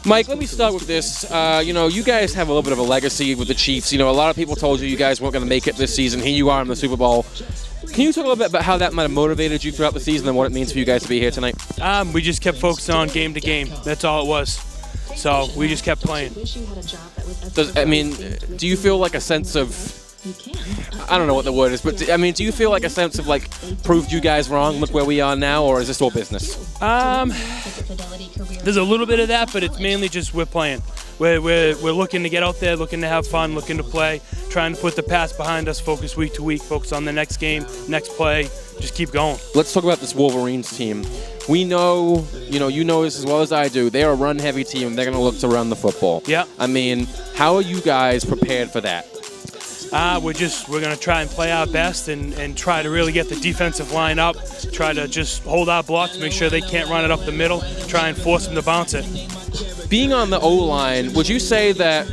Mike, let me start with this. You guys have a little bit of a legacy with the Chiefs. A lot of people told you guys weren't going to make it this season. Here you are in the Super Bowl. Can you talk a little bit about how that might have motivated you throughout the season and what it means for you guys to be here tonight? We just kept focusing on game to game. That's all it was. So we just kept playing. Do you feel like a sense of, I don't know what the word is, but do you feel like a sense of proved you guys wrong, look where we are now, or is this all business? There's a little bit of that, but it's mainly just we're playing. We're looking to get out there, looking to have fun, looking to play, trying to put the past behind us, focus week to week, focus on the next game, next play, just keep going. Let's talk about this Wolverines team. We know, you know this as well as I do, they're a run-heavy team, and they're going to look to run the football. Yeah. How are you guys prepared for that? We're going to try and play our best and try to really get the defensive line up, try to just hold our block to make sure they can't run it up the middle, try and force them to bounce it. Being on the O-line, would you say that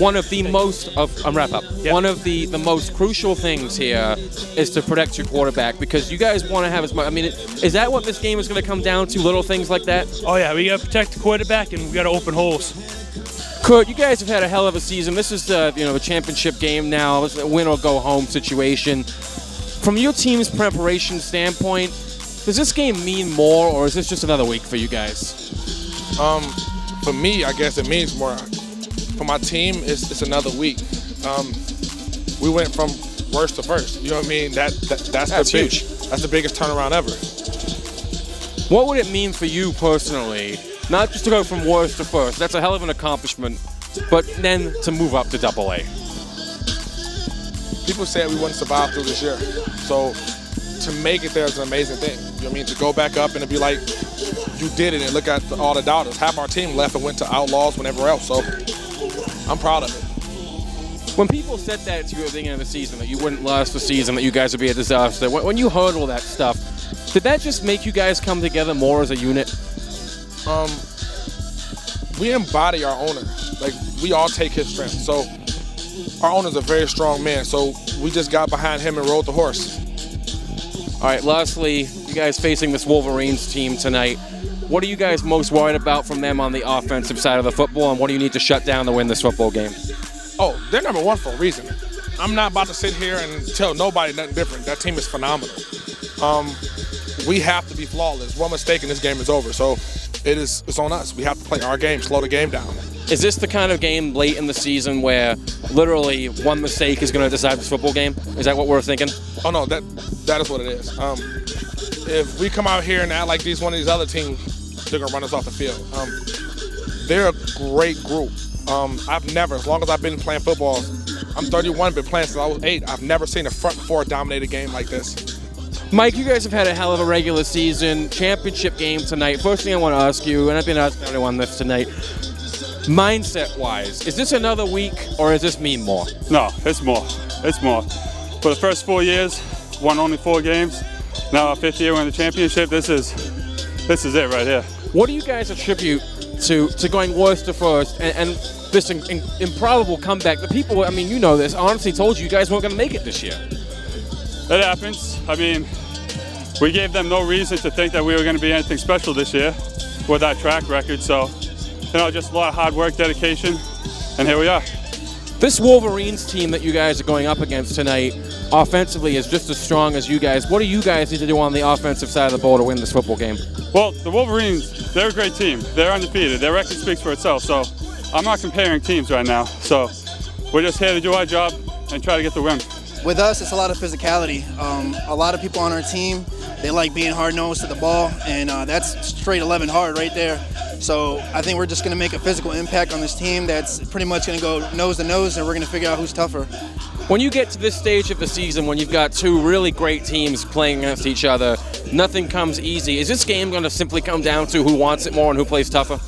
one of the most one of the most crucial things here is to protect your quarterback, because you guys want to have as much, is that what this game is going to come down to, little things like that? Oh yeah, we got to protect the quarterback and we got to open holes. Kurt, you guys have had a hell of a season. This is the championship game now. It's a win or go home situation. From your team's preparation standpoint, does this game mean more, or is this just another week for you guys? For me, I guess it means more. For my team, it's another week. We went from worst to first. You know what I mean? That's huge. That's the biggest turnaround ever. What would it mean for you personally? Not just to go from worst to first. That's a hell of an accomplishment. But then to move up to AA. People said we wouldn't survive through this year. So to make it there is an amazing thing. You know what I mean? To go back up and to be like, you did it, and look at all the doubters. Half our team left and went to Outlaws whenever else. So I'm proud of it. When people said that to you at the beginning of the season, that you wouldn't last the season, that you guys would be a disaster, when you heard all that stuff, did that just make you guys come together more as a unit? We embody our owner. We all take his strength. So our owner's a very strong man. So we just got behind him and rode the horse. All right, lastly, you guys facing this Wolverines team tonight. What are you guys most worried about from them on the offensive side of the football, and what do you need to shut down to win this football game? Oh, they're number one for a reason. I'm not about to sit here and tell nobody nothing different. That team is phenomenal. We have to be flawless. One mistake and this game is over. So it's on us. We have to play our game, slow the game down. Is this the kind of game late in the season where literally one mistake is going to decide this football game? Is that what we're thinking? Oh, no, that is what it is. If we come out here and act like one of these other teams, they're going to run us off the field. They're a great group. I've never, as long as I've been playing football, I'm 31, been playing since I was 8. I've never seen a front four dominated game like this. Mike, you guys have had a hell of a regular season, championship game tonight. First thing I want to ask you, and I've been asking everyone this tonight, mindset-wise, is this another week or does this mean more? No, it's more. It's more. For the first 4 years, won only 4 games. Now our 5th year we're in the championship. This is it right here. What do you guys attribute to going worst to first and this improbable comeback? The people, you know this, honestly told you guys weren't going to make it this year. It happens. We gave them no reason to think that we were going to be anything special this year with our track record. So, just a lot of hard work, dedication, and here we are. This Wolverines team that you guys are going up against tonight offensively is just as strong as you guys. What do you guys need to do on the offensive side of the ball to win this football game? Well, the Wolverines, they're a great team. They're undefeated. Their record speaks for itself. So I'm not comparing teams right now. So we're just here to do our job and try to get the win. With us, it's a lot of physicality. A lot of people on our team, they like being hard-nosed to the ball, and that's straight 11 hard right there. So I think we're just going to make a physical impact on this team that's pretty much going to go nose to nose, and we're going to figure out who's tougher. When you get to this stage of the season, when you've got two really great teams playing against each other, nothing comes easy. Is this game going to simply come down to who wants it more and who plays tougher?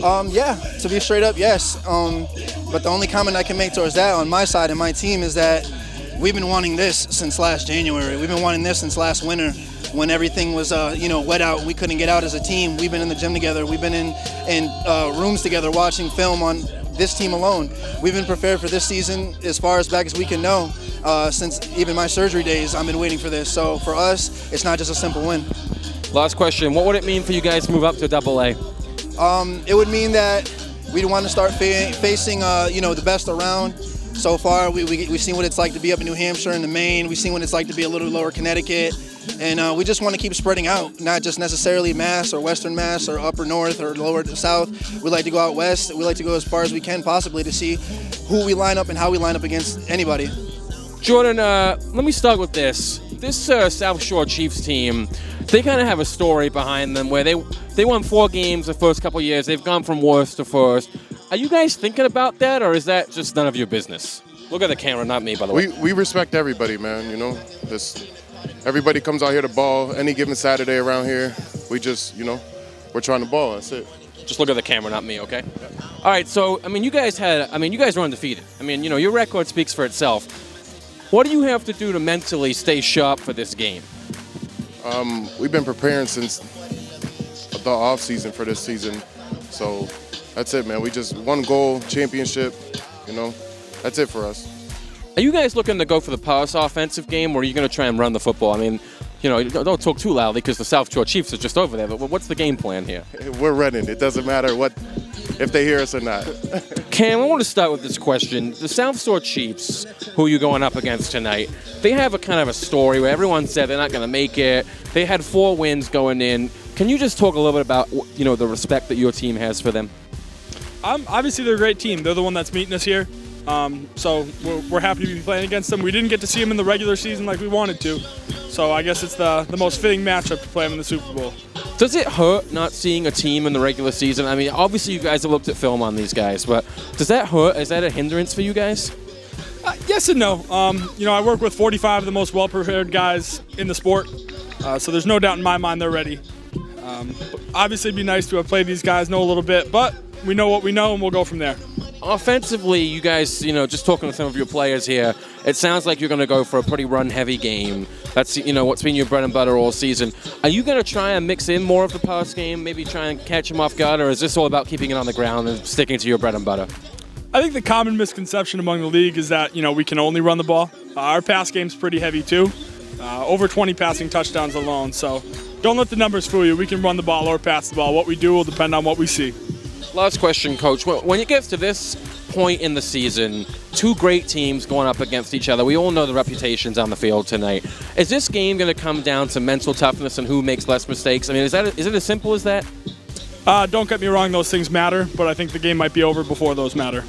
Yeah, to be straight up, yes. But the only comment I can make towards that on my side and my team is that we've been wanting this since last January. We've been wanting this since last winter when everything was, wet out. We couldn't get out as a team. We've been in the gym together. We've been in rooms together watching film on this team alone. We've been prepared for this season as far as back as we can know. Since even my surgery days, I've been waiting for this. So for us, it's not just a simple win. Last question. What would it mean for you guys to move up to AA? It would mean that we'd want to start facing, the best around. So far, we've seen what it's like to be up in New Hampshire and the Maine. We've seen what it's like to be a little lower Connecticut. And we just want to keep spreading out, not just necessarily Mass or Western Mass or upper North or lower South. We like to go out West. We like to go as far as we can possibly to see who we line up and how we line up against anybody. Jordan, let me start with this. This South Shore Chiefs team, they kind of have a story behind them where they won 4 games the first couple of years. They've gone from worst to first. Are you guys thinking about that, or is that just none of your business? Look at the camera, not me, by the way. We respect everybody, man, everybody comes out here to ball any given Saturday around here. We just, we're trying to ball, that's it. Just look at the camera, not me, okay? Yeah. All right, so, you guys were undefeated. Your record speaks for itself. What do you have to do to mentally stay sharp for this game? We've been preparing since the off season for this season, so that's it, man. We just one goal, championship, that's it for us. Are you guys looking to go for the pass offensive game, or are you going to try and run the football? Don't talk too loudly because the South Shore Chiefs are just over there, but what's the game plan here? We're running. It doesn't matter if they hear us or not. Cam, I want to start with this question. The South Shore Chiefs, who you're going up against tonight, they have a kind of a story where everyone said they're not going to make it. They had 4 wins going in. Can you just talk a little bit about, the respect that your team has for them? Obviously, they're a great team. They're the one that's meeting us here. So we're happy to be playing against them. We didn't get to see them in the regular season like we wanted to. So I guess it's the most fitting matchup to play them in the Super Bowl. Does it hurt not seeing a team in the regular season? Obviously you guys have looked at film on these guys, but does that hurt? Is that a hindrance for you guys? Yes and no. I work with 45 of the most well-prepared guys in the sport, so there's no doubt in my mind they're ready. Obviously it'd be nice to have played these guys, know a little bit, but we know what we know and we'll go from there. Offensively, you guys, just talking to some of your players here, it sounds like you're going to go for a pretty run-heavy game. That's, what's been your bread and butter all season. Are you going to try and mix in more of the pass game, maybe try and catch them off guard, or is this all about keeping it on the ground and sticking to your bread and butter? I think the common misconception among the league is that, we can only run the ball. Our pass game's pretty heavy, too. Over 20 passing touchdowns alone, so don't let the numbers fool you. We can run the ball or pass the ball. What we do will depend on what we see. Last question, Coach. When it gets to this point in the season, 2 great teams going up against each other, we all know the reputations on the field tonight. Is this game going to come down to mental toughness and who makes less mistakes? Is it as simple as that? Don't get me wrong, those things matter, but I think the game might be over before those matter.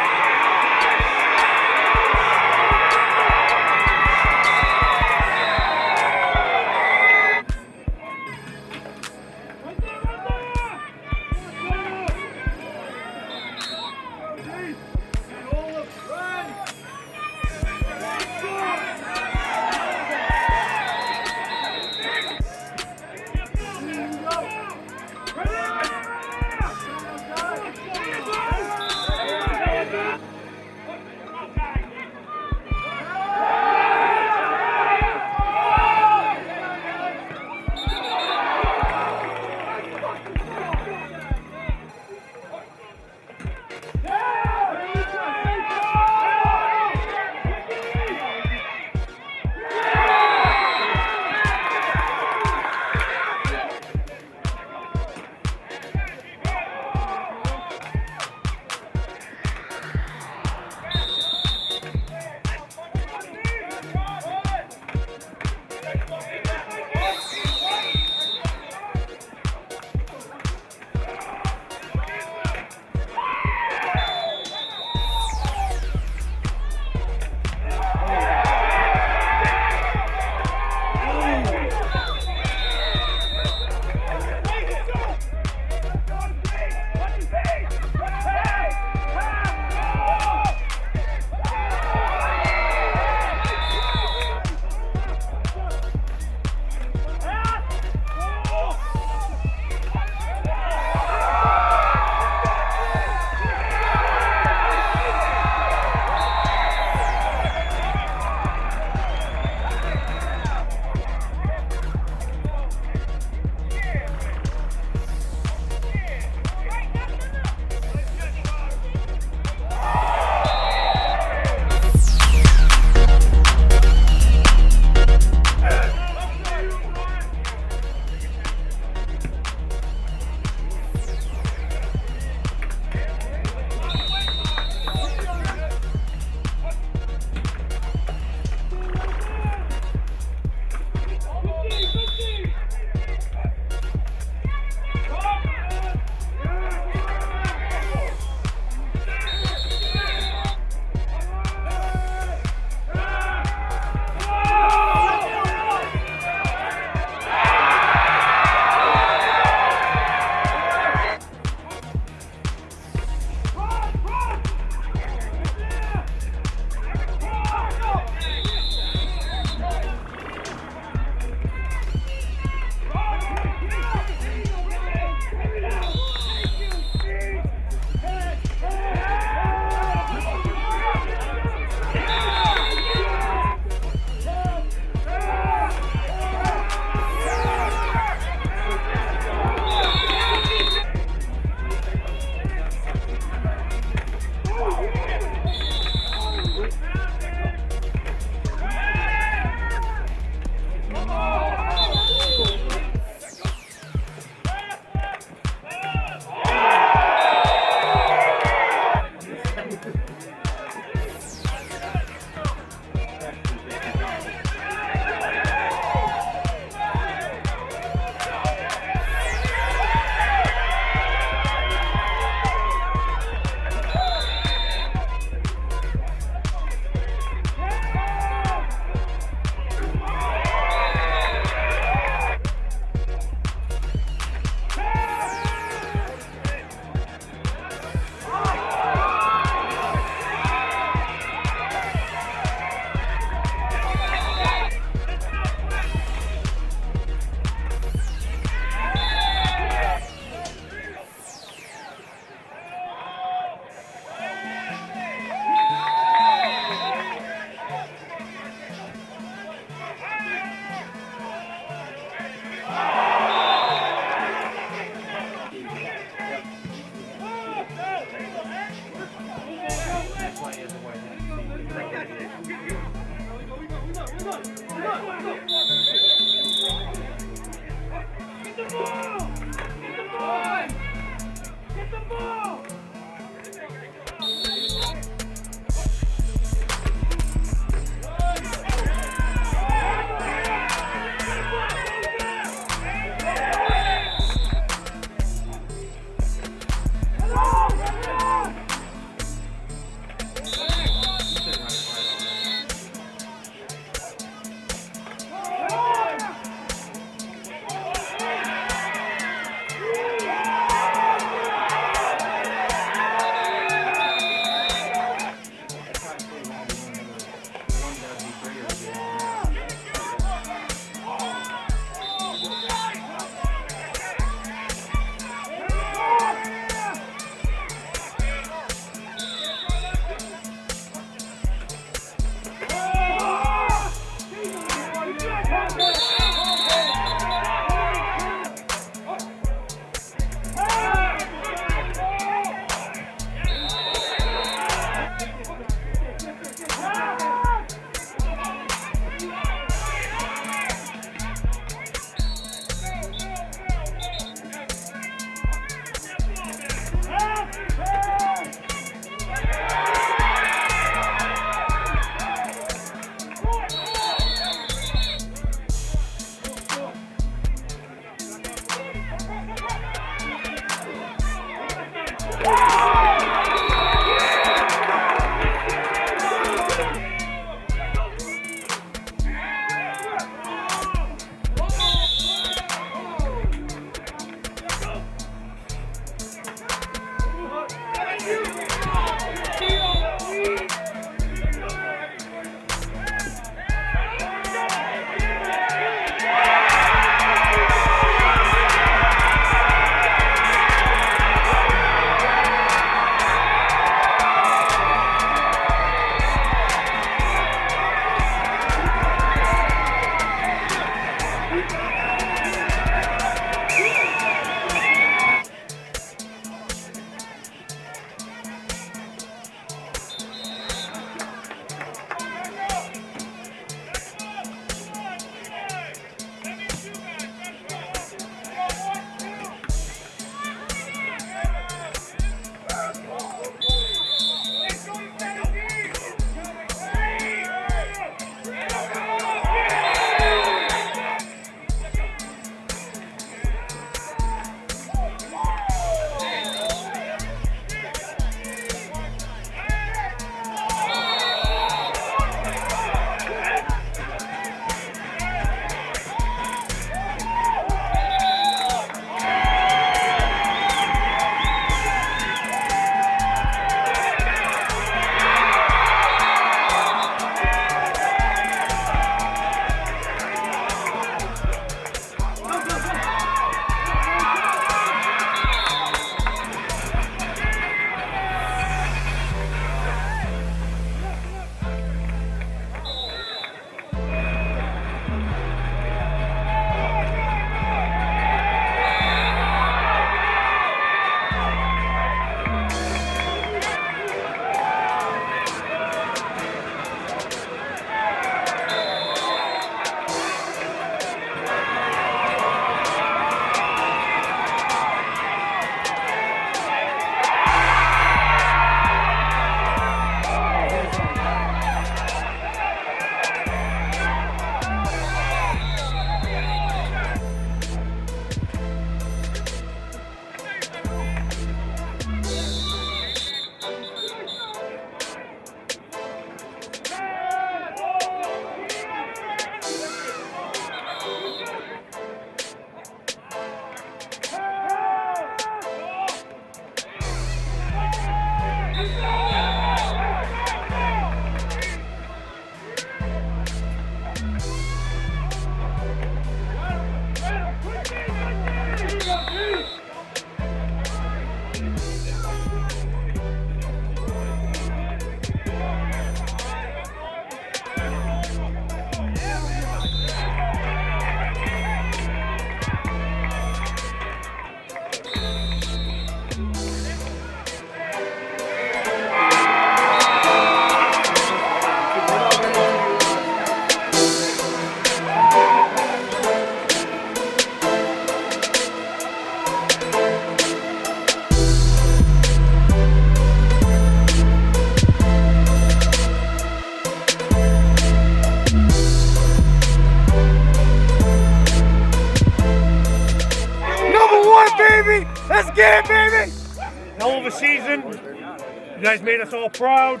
guys made us all proud.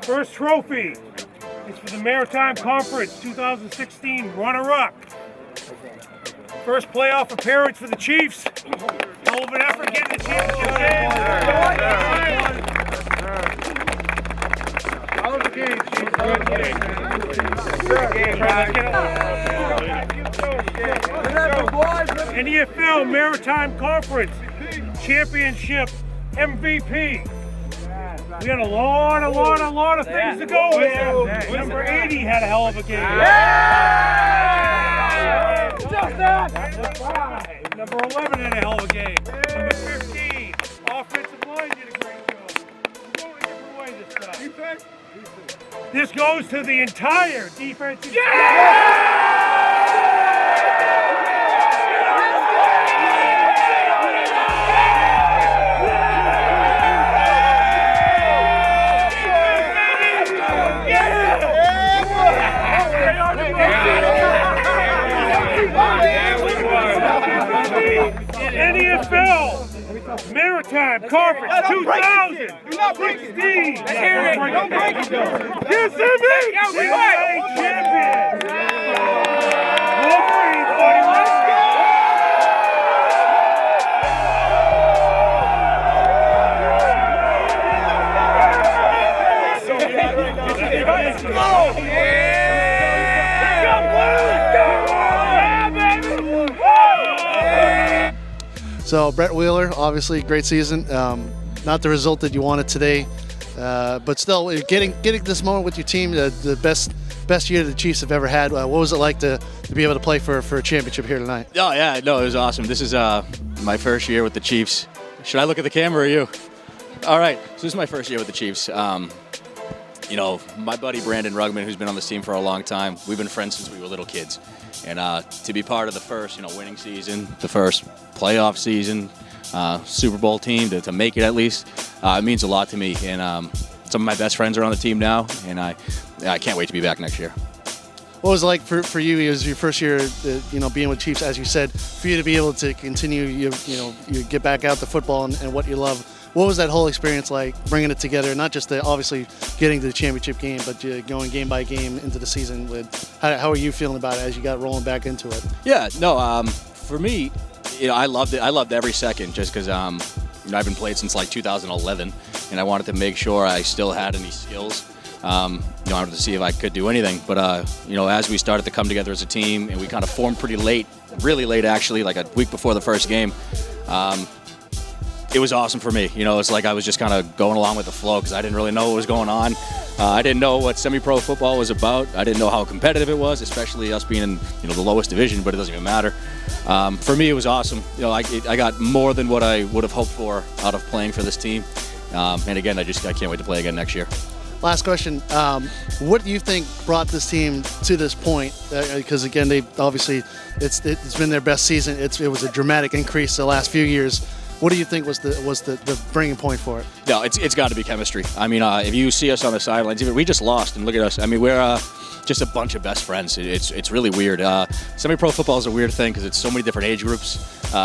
First trophy is for the Maritime Conference 2016 runner-up. First playoff appearance for the Chiefs. Hell of an effort getting the championship game. Hell of a game, Chiefs. NEFL Maritime Conference Championship MVP. We had a lot of things to go with. Number 80 had a hell of a game. Number 11 had a hell of a game. Number 15, offensive line did a great job. We're going a different way this time. This goes to the entire defensive team. NEFL Maritime Conference 2016. Don't break it. Yes, champion. Wolverines, buddy. Let's go. So Brett Wheeler, obviously great season. Not the result that you wanted today, but still getting this moment with your team, the best year the Chiefs have ever had. What was it like to be able to play for a championship here tonight? Oh yeah, no, it was awesome. This is my first year with the Chiefs. Should I look at the camera or you? All right, so this is my first year with the Chiefs. You know, my buddy Brandon Rugman, who's been on this team for a long time, we've been friends since we were little kids. And to be part of the first, winning season, the first playoff season, Super Bowl team, to make it at least, it means a lot to me. And some of my best friends are on the team now, and I can't wait to be back next year. What was it like for you? It was your first year, being with Chiefs, as you said, for you to be able to continue, you get back out to football and what you love. What was that whole experience like, bringing it together, not just obviously getting to the championship game, but going game by game into the season? How are you feeling about it as you got rolling back into it? Yeah, no, for me, I loved it. I loved every second just because, I've been playing since like 2011, and I wanted to make sure I still had any skills. I wanted to see if I could do anything. But, as we started to come together as a team, and we kind of formed pretty late, really late actually, like a week before the first game, it was awesome for me. It's like I was just kind of going along with the flow because I didn't really know what was going on. I didn't know what semi-pro football was about. I didn't know how competitive it was, especially us being in the lowest division, but it doesn't even matter. For me, it was awesome. I got more than what I would have hoped for out of playing for this team. And again, I can't wait to play again next year. Last question. What do you think brought this team to this point? Because again, they obviously it's been their best season. It was a dramatic increase the last few years. What do you think was the bringing point for it? No, it's got to be chemistry. I mean, if you see us on the sidelines, we just lost, and look at us. I mean, we're just a bunch of best friends. It's really weird. Semi-pro football is a weird thing because it's so many different age groups,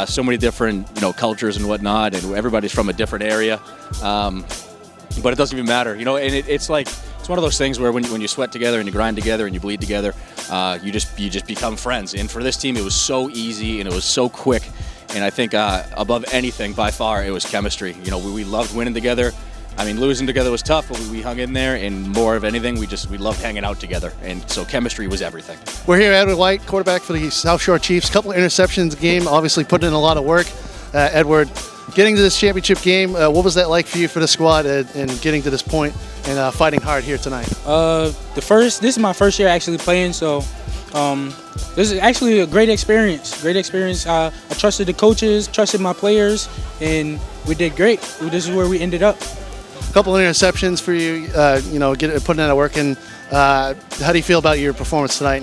so many different cultures and whatnot, and everybody's from a different area. But it doesn't even matter, and it's like it's one of those things where when you sweat together and you grind together and you bleed together, you just become friends. And for this team, it was so easy and it was so quick. And I think above anything, by far, it was chemistry. We loved winning together. I mean, losing together was tough, but we hung in there. And more of anything, we loved hanging out together. And so chemistry was everything. We're here, Edward White, quarterback for the South Shore Chiefs. Couple of interceptions a game, obviously putting in a lot of work. Edward, getting to this championship game, what was that like for you, for the squad, and getting to this point and fighting hard here tonight? This is my first year actually playing, so this is actually a great experience. I trusted the coaches, trusted my players, and we did great. This is where we ended up. A couple of interceptions for you, putting in that work. And how do you feel about your performance tonight?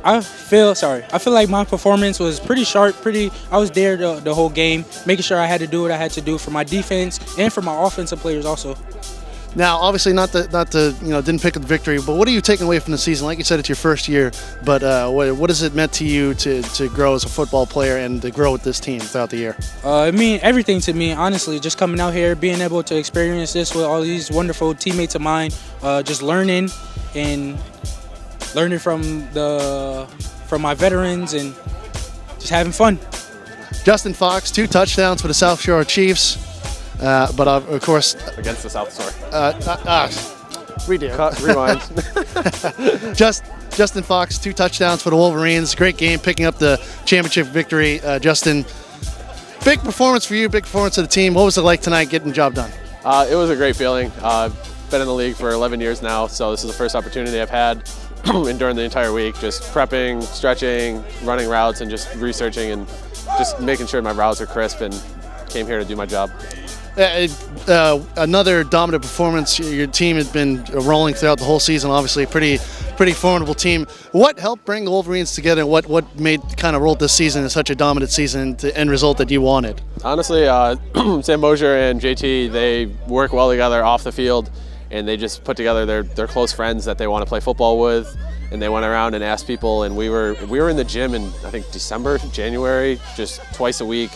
I feel like my performance was pretty sharp. I was there the whole game, making sure I had to do what I had to do for my defense and for my offensive players also. Now, obviously, not to didn't pick up the victory, but what are you taking away from the season? Like you said, it's your first year, but what has it meant to you to grow as a football player and to grow with this team throughout the year? It means everything to me, honestly. Just coming out here, being able to experience this with all these wonderful teammates of mine, just learning from my veterans and just having fun. Justin Fox, 2 touchdowns for the South Shore Chiefs, but of course against the South Shore. Redo. Rewind. Justin Fox, 2 touchdowns for the Wolverines. Great game, picking up the championship victory. Justin, big performance for you, big performance of the team. What was it like tonight getting the job done? It was a great feeling. Been in the league for 11 years now, so this is the first opportunity I've had and during the entire week, just prepping, stretching, running routes, and just researching and just making sure my routes are crisp, and came here to do my job. Another dominant performance. Your team has been rolling throughout the whole season. Obviously, a pretty formidable team. What helped bring the Wolverines together? And what made kind of rolled this season in such a dominant season, the end result that you wanted? Honestly, Sam Bozier and JT, they work well together off the field, and they just put together their close friends that they want to play football with. And they went around and asked people, and we were in the gym in, I think, December, January, just twice a week.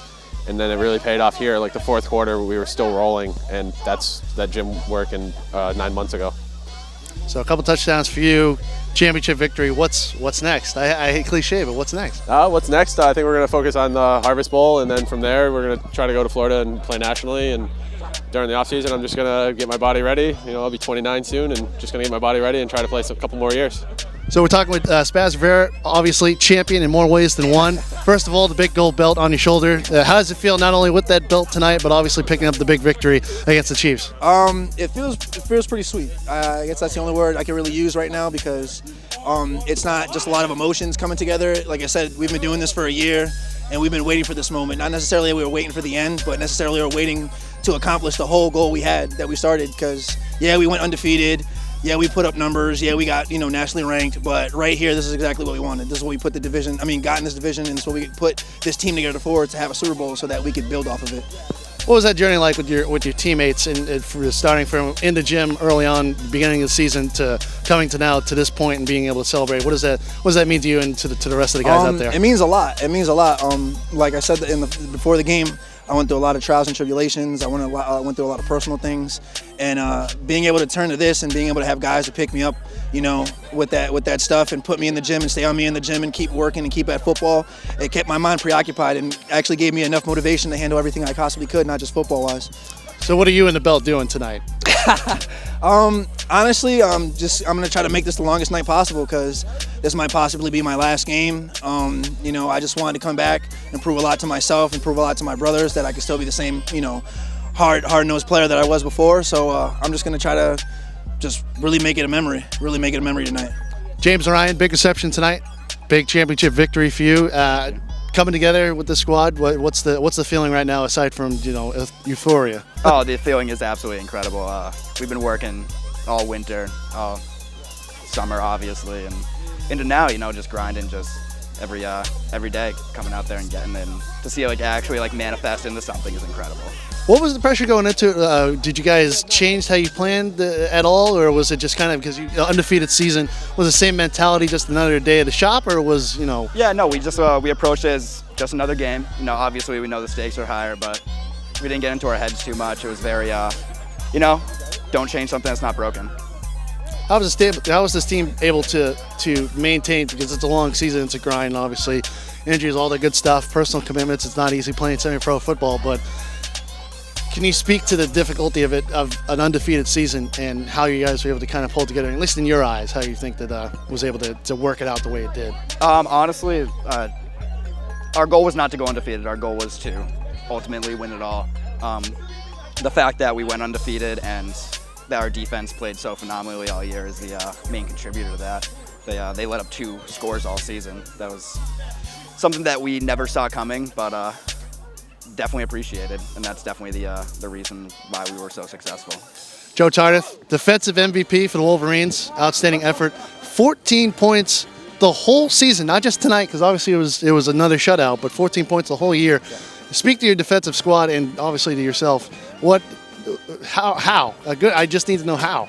And then it really paid off here. Like the fourth quarter, we were still rolling, and that's that gym work in 9 months ago. So a couple touchdowns for you, championship victory. What's next? I hate cliche, but what's next? What's next? I think we're going to focus on the Harvest Bowl, and then from there, we're going to try to go to Florida and play nationally. And during the offseason, I'm just going to get my body ready. I'll be 29 soon, and just going to get my body ready and try to play a couple more years. So we're talking with Spaz Rivera, obviously champion in more ways than one. First of all, the big gold belt on your shoulder. How does it feel not only with that belt tonight, but obviously picking up the big victory against the Chiefs? It feels pretty sweet. I guess that's the only word I can really use right now, because it's not just a lot of emotions coming together. Like I said, we've been doing this for a year, and we've been waiting for this moment. Not necessarily that we were waiting for the end, but necessarily we were waiting to accomplish the whole goal we had that we started. Because yeah, we went undefeated. Yeah, we put up numbers. Yeah, we got nationally ranked. But right here, this is exactly what we wanted. This is what we put the division. got in this division, and so we put this team together for to have a Super Bowl so that we could build off of it. What was that journey like with your teammates, and starting from in the gym early on, beginning of the season, to coming to now to this point and being able to celebrate? What does that mean to you and to the rest of the guys out there? It means a lot. It means a lot. Like I said before the game, I went through a lot of trials and tribulations. I went through a lot of personal things, and being able to turn to this and being able to have guys to pick me up, with that stuff and put me in the gym and stay on me in the gym and keep working and keep at football, it kept my mind preoccupied and actually gave me enough motivation to handle everything I possibly could, not just football-wise. So what are you and the belt doing tonight? Honestly, I'm gonna try to make this the longest night possible, because this might possibly be my last game. I just wanted to come back and prove a lot to myself and prove a lot to my brothers that I could still be the same, hard-nosed player that I was before. So I'm just gonna try to just really make it a memory tonight. James and Ryan, big reception tonight, big championship victory for you. Coming together with the squad, what's the feeling right now aside from euphoria? Oh, the feeling is absolutely incredible. We've been working all winter, all summer, obviously, and into now, just grinding, just every day, coming out there and getting in. To see it actually manifest into something is incredible. What was the pressure going into it? Did you guys change how you planned at all, or was it just kind of because you undefeated season, was the same mentality, just another day at the shop, or was Yeah, no, we just we approached it as just another game. Obviously we know the stakes are higher, but we didn't get into our heads too much. It was very don't change something that's not broken. How was this team able to maintain, because it's a long season, it's a grind, obviously injuries, all that good stuff, personal commitments. It's not easy playing semi-pro football, but can you speak to the difficulty of an undefeated season and how you guys were able to kind of pull together, at least in your eyes, how you think that was able to work it out the way it did? Honestly, our goal was not to go undefeated. Our goal was to ultimately win it all. The fact that we went undefeated and that our defense played so phenomenally all year is the main contributor to that. They let up 2 scores all season. That was something that we never saw coming, but definitely appreciated, and that's definitely the reason why we were so successful. Joe Tardif, defensive MVP for the Wolverines, outstanding effort, 14 points the whole season, not just tonight, because obviously it was another shutout, but 14 points the whole year. Yeah. Speak to your defensive squad and obviously to yourself. What How? I just need to know how.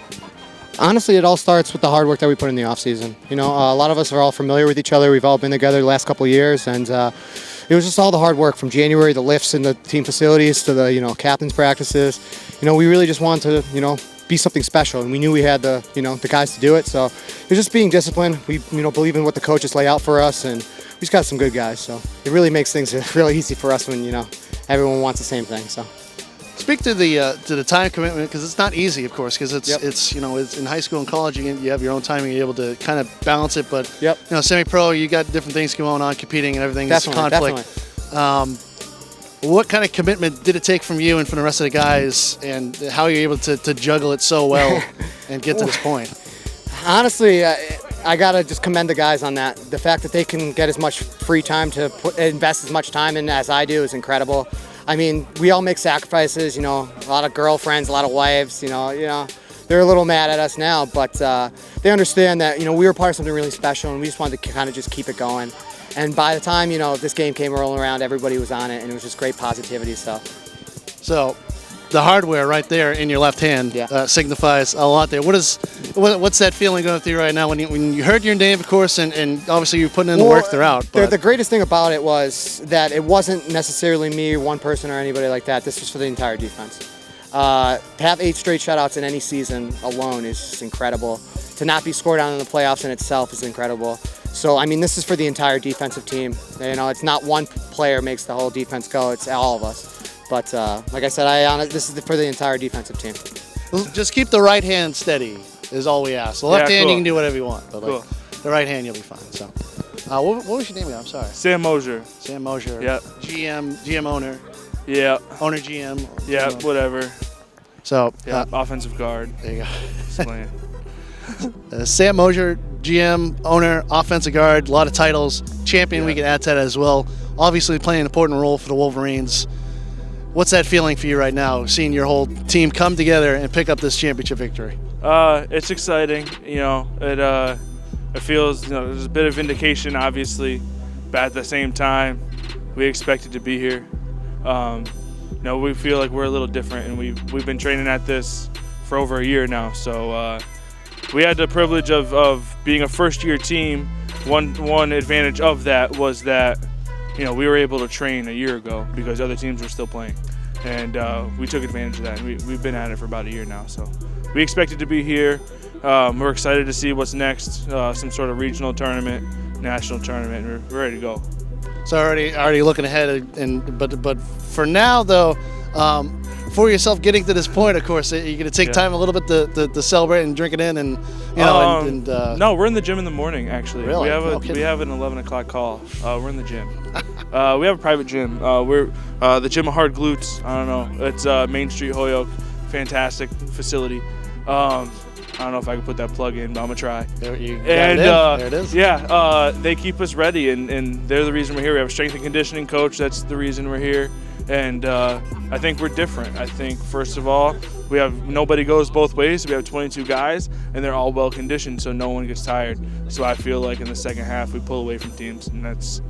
Honestly, it all starts with the hard work that we put in the offseason. You know, a lot of us are all familiar with each other. We've all been together the last couple of years, and it was just all the hard work from January, the lifts in the team facilities to the, you know, captain's practices. You know, we really just wanted to, you know, be something special, and we knew we had the, you know, the guys to do it. So it was just being disciplined. We, you know, believe in what the coaches lay out for us, and we just got some good guys. So it really makes things really easy for us when, you know, everyone wants the same thing. So. Speak to the time commitment, because it's not easy, of course, because it's you know, it's in high school and college you have your own time and you're able to kind of balance it. But you know, semi-pro, you got different things going on, competing and everything. It's conflict. What kind of commitment did it take from you and from the rest of the guys, and how you're able to juggle it so well and get to this point? Honestly, I gotta just commend the guys on that. The fact that they can get as much free time to invest as much time in as I do is incredible. I mean, we all make sacrifices, you know, a lot of girlfriends, a lot of wives, you know, they're a little mad at us now, but they understand that, you know, we were part of something really special and we just wanted to kind of just keep it going. And by the time, you know, this game came rolling around, everybody was on it and it was just great positivity, so. The hardware right there in your left hand signifies a lot there. What's that feeling going through right now when you heard your name, of course, and obviously you're putting in the work throughout? The greatest thing about it was that it wasn't necessarily me, one person, or anybody like that. This was for the entire defense. To have 8 straight shutouts in any season alone is just incredible. To not be scored on in the playoffs in itself is incredible. So, I mean, this is for the entire defensive team. You know, it's not one player makes the whole defense go. It's all of us. But like I said, this is for the entire defensive team. Just keep the right hand steady is all we ask. The left hand, you can do whatever you want. But like, the right hand, you'll be fine. So, what was your name again? I'm sorry. Sam Mosier. Sam Mosier. Yep. GM owner. Yeah. Owner GM. Yeah, whatever. So. Yeah, offensive guard. There you go. Sam Mosier, GM, owner, offensive guard, a lot of titles. Champion, we can add to that as well. Obviously playing an important role for the Wolverines. What's that feeling for you right now, seeing your whole team come together and pick up this championship victory? It's exciting. You know, it feels, you know, there's a bit of vindication, obviously, but at the same time, we expected to be here. You know, we feel like we're a little different, and we've been training at this for over a year now. So we had the privilege of being a first-year team. One advantage of that was that, you know, we were able to train a year ago because other teams were still playing. And we took advantage of that. And we've been at it for about a year now. So we expected to be here. We're excited to see what's next, some sort of regional tournament, national tournament. We're ready to go. So already looking ahead. But for now, though, for yourself getting to this point, of course, you're going to take time a little bit to celebrate and drink it in, and you know. No, we're in the gym in the morning. Actually, really? We have an 11 o'clock call. We're in the gym. We have a private gym. We're the Gym of Hard Glutes. I don't know. It's Main Street, Holyoke. Fantastic facility. I don't know if I can put that plug in, but I'm gonna try. There it is. Yeah, they keep us ready, and they're the reason we're here. We have a strength and conditioning coach. That's the reason we're here. And I think we're different. I think, first of all, we have nobody goes both ways. We have 22 guys, and they're all well conditioned, so no one gets tired. So I feel like in the second half we pull away from teams, and that's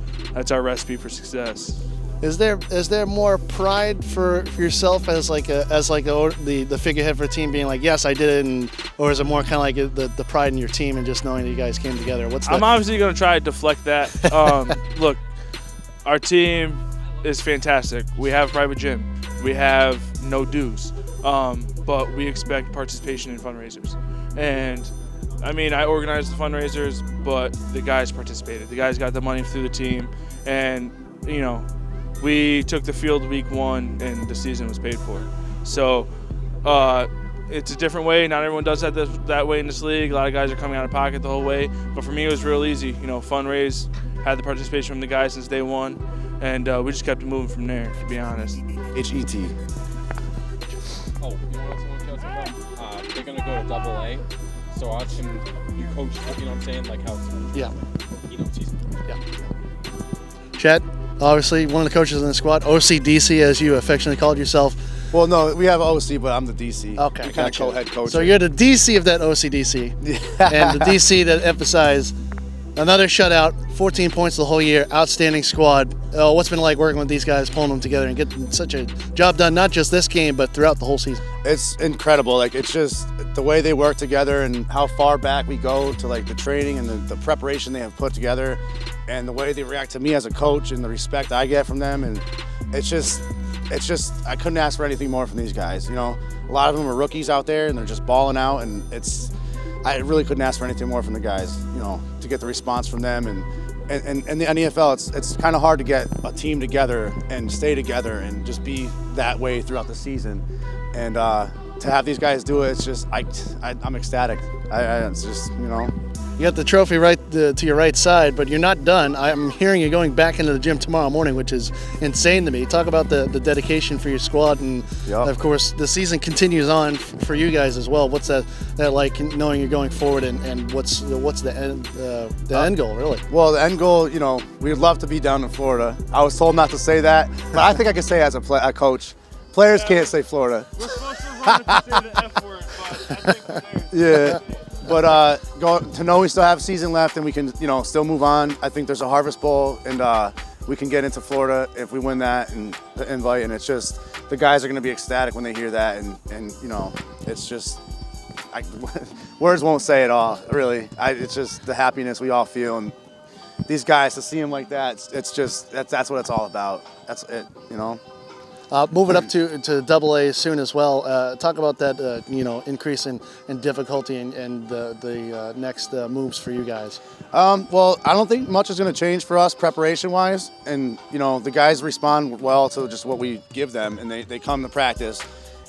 our recipe for success. Is there more pride for yourself as the figurehead for a team, being like, yes, I did it, or is it more kind of like the pride in your team and just knowing that you guys came together? I'm obviously going to try to deflect that. Look, our team is fantastic. We have a private gym. We have no dues, but we expect participation in fundraisers. And I mean, I organized the fundraisers, but the guys participated. The guys got the money through the team, and you know, we took the field week 1, and the season was paid for. So it's a different way. Not everyone does that way in this league. A lot of guys are coming out of pocket the whole way. But for me, it was real easy. You know, fundraise, had the participation from the guys since day 1. And we just kept it moving from there, to be honest. HET. Oh, you know what someone cares about? They're going to go to AA. So watching you coach, you know what I'm saying? Like how it's, you know, season. Yeah. Chet, obviously one of the coaches in the squad, OCDC as you affectionately called yourself. Well, no, we have an OC, but I'm the DC. Okay, we kind of co-head coach. So you're the DC of that OCDC. And the DC that emphasized another shutout 14 points the whole year, outstanding squad. What's it been like working with these guys, pulling them together and getting such a job done, not just this game, but throughout the whole season? It's incredible. Like, it's just the way they work together and how far back we go to like the training and the preparation they have put together, and the way they react to me as a coach and the respect I get from them. And it's just I couldn't ask for anything more from these guys. You know, a lot of them are rookies out there and they're just balling out, and I really couldn't ask for anything more from the guys. You know, to get the response from them and the NEFL, it's kind of hard to get a team together and stay together and just be that way throughout the season. And to have these guys do it, it's just I'm ecstatic. It's just, you know. You got the trophy right to your right side, but you're not done. I'm hearing you going back into the gym tomorrow morning, which is insane to me. Talk about the dedication for your squad, and of course the season continues on for you guys as well. What's that like, knowing you're going forward, and what's the end goal really? Well, the end goal, you know, we'd love to be down in Florida. I was told not to say that, but I think I can say as a coach. Players can't say Florida. We're supposed to remember to say the F word, but I think Yeah. But to know we still have season left and we can, you know, still move on. I think there's a Harvest Bowl, and we can get into Florida if we win that and the invite. And it's just, the guys are going to be ecstatic when they hear that. And you know, it's just, words won't say it all, really. It's just the happiness we all feel. And these guys, to see them like that, it's just, that's what it's all about. That's it, you know. Moving up to AA soon as well. Talk about that, you know, increase in difficulty and the next moves for you guys. Well, I don't think much is going to change for us preparation-wise. And, you know, the guys respond well to just what we give them, and they come to practice.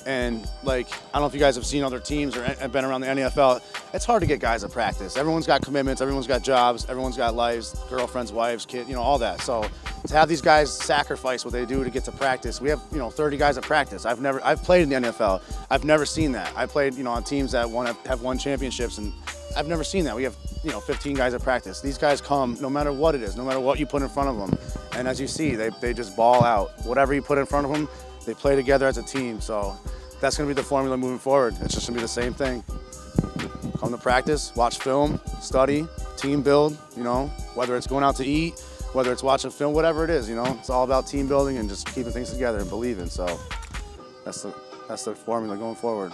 And, like, I don't know if you guys have seen other teams or have been around the NEFL. It's hard to get guys to practice. Everyone's got commitments. Everyone's got jobs. Everyone's got lives, girlfriends, wives, kids, you know, all that. So to have these guys sacrifice what they do to get to practice. We have, you know, 30 guys at practice. I've played in the NFL. I've never seen that. I played, you know, on teams that have won championships, and I've never seen that. We have, you know, 15 guys at practice. These guys come no matter what it is, no matter what you put in front of them. And as you see, they just ball out. Whatever you put in front of them, they play together as a team. So that's going to be the formula moving forward. It's just going to be the same thing. Come to practice, watch film, study, team build, you know, whether it's going out to eat, whether it's watching film, whatever it is, you know, it's all about team building and just keeping things together and believing. So that's the formula going forward.